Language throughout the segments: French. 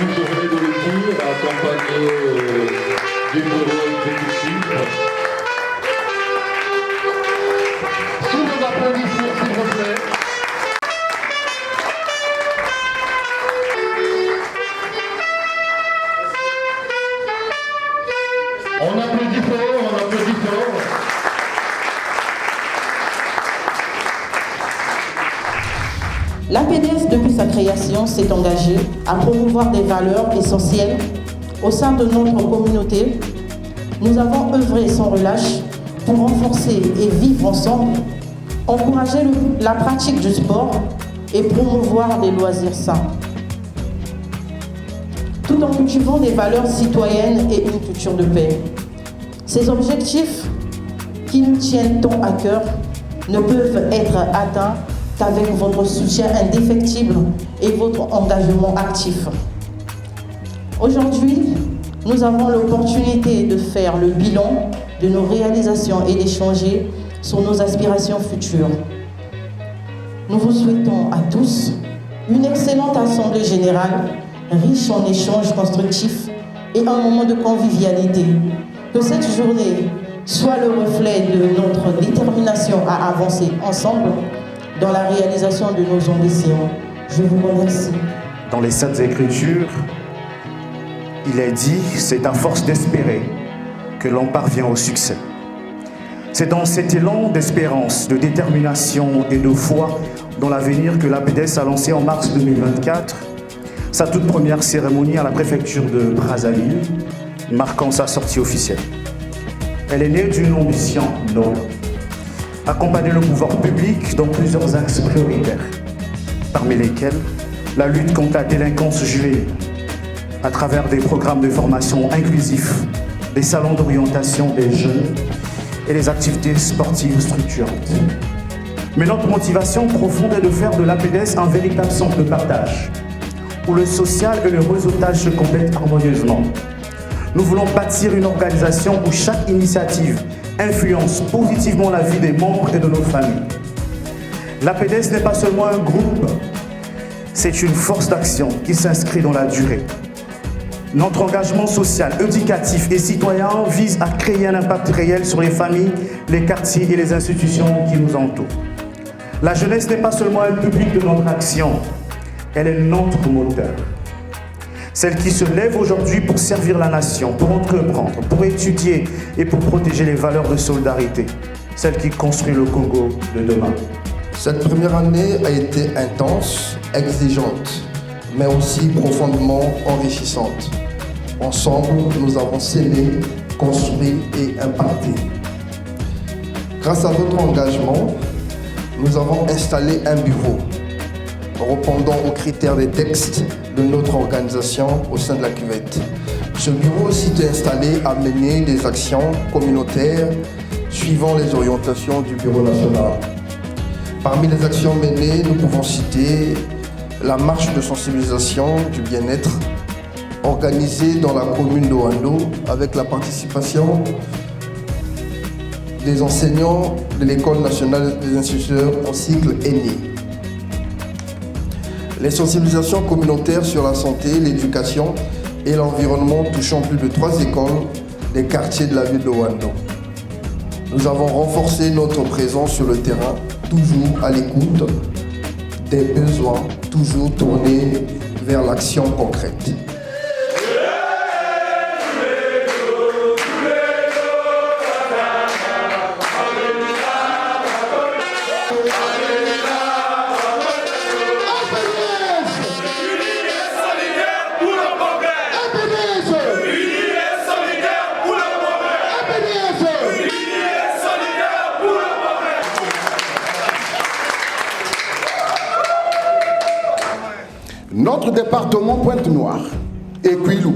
une journée de lecture accompagnée du bureau exécutif. Sous vos applaudissements, s'il vous plaît. On applaudit fort, on applaudit fort. L'APDS, depuis sa création, s'est engagée à promouvoir des valeurs essentielles au sein de notre communauté. Nous avons œuvré sans relâche pour renforcer et vivre ensemble, encourager la pratique du sport et promouvoir des loisirs sains, tout en cultivant des valeurs citoyennes et une culture de paix. Ces objectifs qui nous tiennent tant à cœur ne peuvent être atteints qu'avec votre soutien indéfectible et votre engagement actif. Aujourd'hui, nous avons l'opportunité de faire le bilan de nos réalisations et d'échanger sur nos aspirations futures. Nous vous souhaitons à tous une excellente assemblée générale, riche en échanges constructifs et un moment de convivialité. Que cette journée soit le reflet de notre détermination à avancer ensemble dans la réalisation de nos ambitions. Je vous remercie. Dans les Saintes Écritures, il est dit, c'est à force d'espérer que l'on parvient au succès. C'est dans cet élan d'espérance, de détermination et de foi dans l'avenir que l'APDS a lancé en mars 2024 sa toute première cérémonie à la préfecture de Brazzaville, marquant sa sortie officielle. Elle est née d'une ambition noble: accompagner le pouvoir public dans plusieurs axes prioritaires, parmi lesquels la lutte contre la délinquance juvénile, à travers des programmes de formation inclusifs, des salons d'orientation des jeunes et des activités sportives structurantes. Mais notre motivation profonde est de faire de l'APDS un véritable centre de partage, où le social et le réseautage se complètent harmonieusement. Nous voulons bâtir une organisation où chaque initiative influence positivement la vie des membres et de nos familles. L'APDS n'est pas seulement un groupe, c'est une force d'action qui s'inscrit dans la durée. Notre engagement social, éducatif et citoyen vise à créer un impact réel sur les familles, les quartiers et les institutions qui nous entourent. La jeunesse n'est pas seulement un public de notre action, elle est notre moteur. Celle qui se lève aujourd'hui pour servir la nation, pour entreprendre, pour étudier et pour protéger les valeurs de solidarité. Celle qui construit le Congo de demain. Cette première année a été intense, exigeante, mais aussi profondément enrichissante. Ensemble, nous avons scellé, construit et impacté. Grâce à votre engagement, nous avons installé un bureau répondant aux critères des textes de notre organisation au sein de la cuvette. Ce bureau site installé a mené des actions communautaires suivant les orientations du Bureau national. Parmi les actions menées, nous pouvons citer la marche de sensibilisation du bien-être organisée dans la commune de Ouando avec la participation des enseignants de l'École nationale des instituteurs en cycle aîné. Les sensibilisations communautaires sur la santé, l'éducation et l'environnement touchant plus de 3 écoles des quartiers de la ville de Ouando. Nous avons renforcé notre présence sur le terrain, toujours à l'écoute des besoins, toujours tournés vers l'action concrète. Notre département Pointe-Noire et Kouilou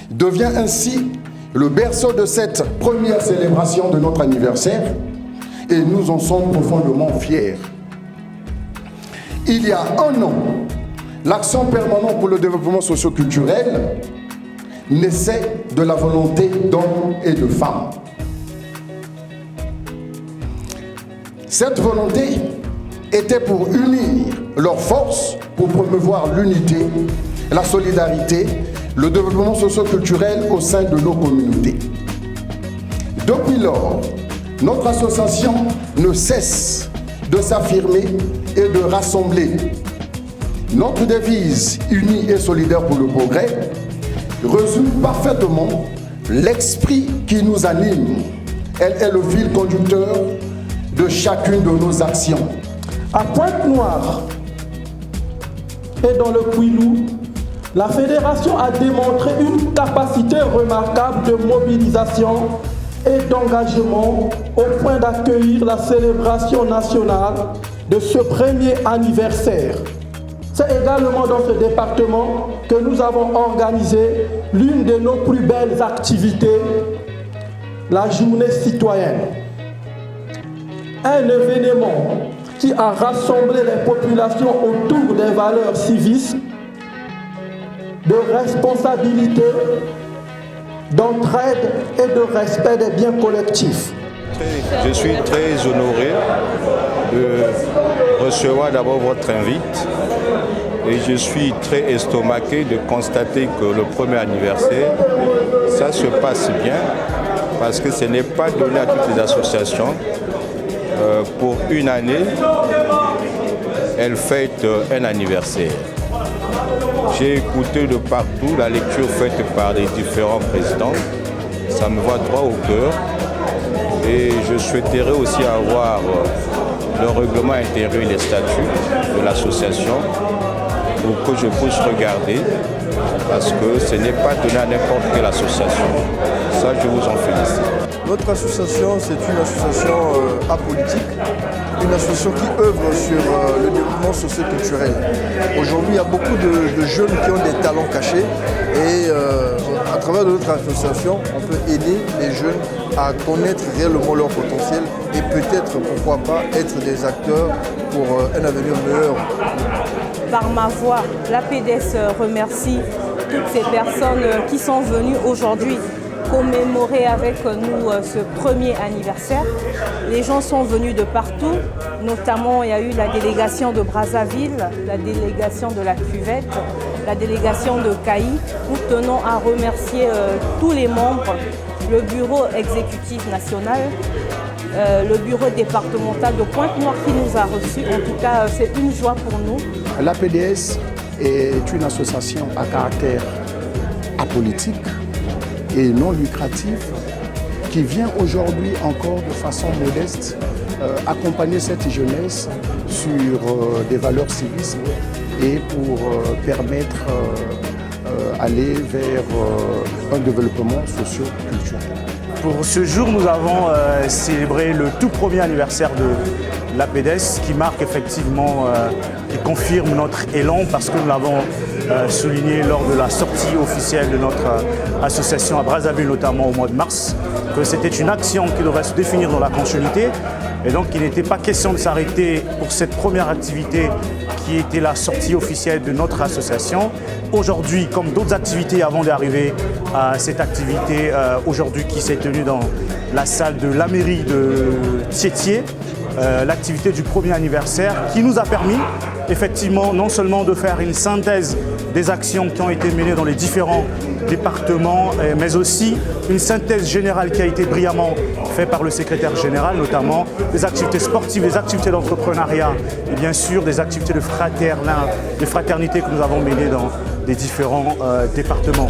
devient ainsi le berceau de cette première célébration de notre anniversaire et nous en sommes profondément fiers. Il y a 1 an, l'Action permanente pour le développement socio-culturel naissait de la volonté d'hommes et de femmes. Cette volonté était pour unir leurs forces, pour promouvoir l'unité la solidarité, le développement socio-culturel au sein de nos communautés. Depuis lors, notre association ne cesse de s'affirmer et de rassembler. Notre devise « Unis et solidaires pour le progrès » résume parfaitement l'esprit qui nous anime. Elle est le fil conducteur de chacune de nos actions. À Pointe-Noire et dans le Kouilou, la Fédération a démontré une capacité remarquable de mobilisation et d'engagement au point d'accueillir la célébration nationale de ce premier anniversaire. C'est également dans ce département que nous avons organisé l'une de nos plus belles activités, la journée citoyenne. Un événement qui a rassemblé les populations autour des valeurs civistes, de responsabilité, d'entraide et de respect des biens collectifs. Je suis très honoré de recevoir d'abord votre invite et je suis très estomaqué de constater que le premier anniversaire, ça se passe bien parce que ce n'est pas donné à toutes les associations. Pour une année, elles fêtent un anniversaire. J'ai écouté de partout la lecture faite par les différents présidents. Ça me va droit au cœur. Et je souhaiterais aussi avoir le règlement intérieur et les statuts de l'association pour que je puisse regarder, parce que ce n'est pas donné à n'importe quelle association. Ça, je vous en félicite. Notre association, c'est une association apolitique, une association qui œuvre sur le développement socio-culturel. Aujourd'hui, il y a beaucoup de jeunes qui ont des talents cachés et à travers notre association, on peut aider les jeunes à connaître réellement leur potentiel et peut-être, pourquoi pas, être des acteurs pour un avenir meilleur. Par ma voix, l'APDS remercie toutes ces personnes qui sont venues aujourd'hui commémorer avec nous ce premier anniversaire. Les gens sont venus de partout, notamment il y a eu la délégation de Brazzaville, la délégation de la Cuvette, la délégation de Caï. Nous tenons à remercier tous les membres, le bureau exécutif national, le bureau départemental de Pointe-Noire qui nous a reçus. En tout cas, c'est une joie pour nous. L'APDS est une association à caractère apolitique et non lucratif qui vient aujourd'hui encore de façon modeste accompagner cette jeunesse sur des valeurs civistes et pour permettre aller vers un développement socio-culturel. Pour ce jour, nous avons célébré le tout premier anniversaire de l'APDS qui marque effectivement, qui confirme notre élan parce que nous l'avons souligné lors de la sortie officielle de notre association à Brazzaville, notamment au mois de mars, que c'était une action qui devrait se définir dans la continuité et donc il n'était pas question de s'arrêter pour cette première activité qui était la sortie officielle de notre association. Aujourd'hui, comme d'autres activités avant d'arriver à cette activité aujourd'hui qui s'est tenue dans la salle de la mairie de Thiétié, l'activité du premier anniversaire qui nous a permis effectivement non seulement de faire une synthèse des actions qui ont été menées dans les différents départements, mais aussi une synthèse générale qui a été brillamment faite par le secrétaire général, notamment des activités sportives, des activités d'entrepreneuriat et bien sûr des activités de fraternité que nous avons menées dans les différents départements.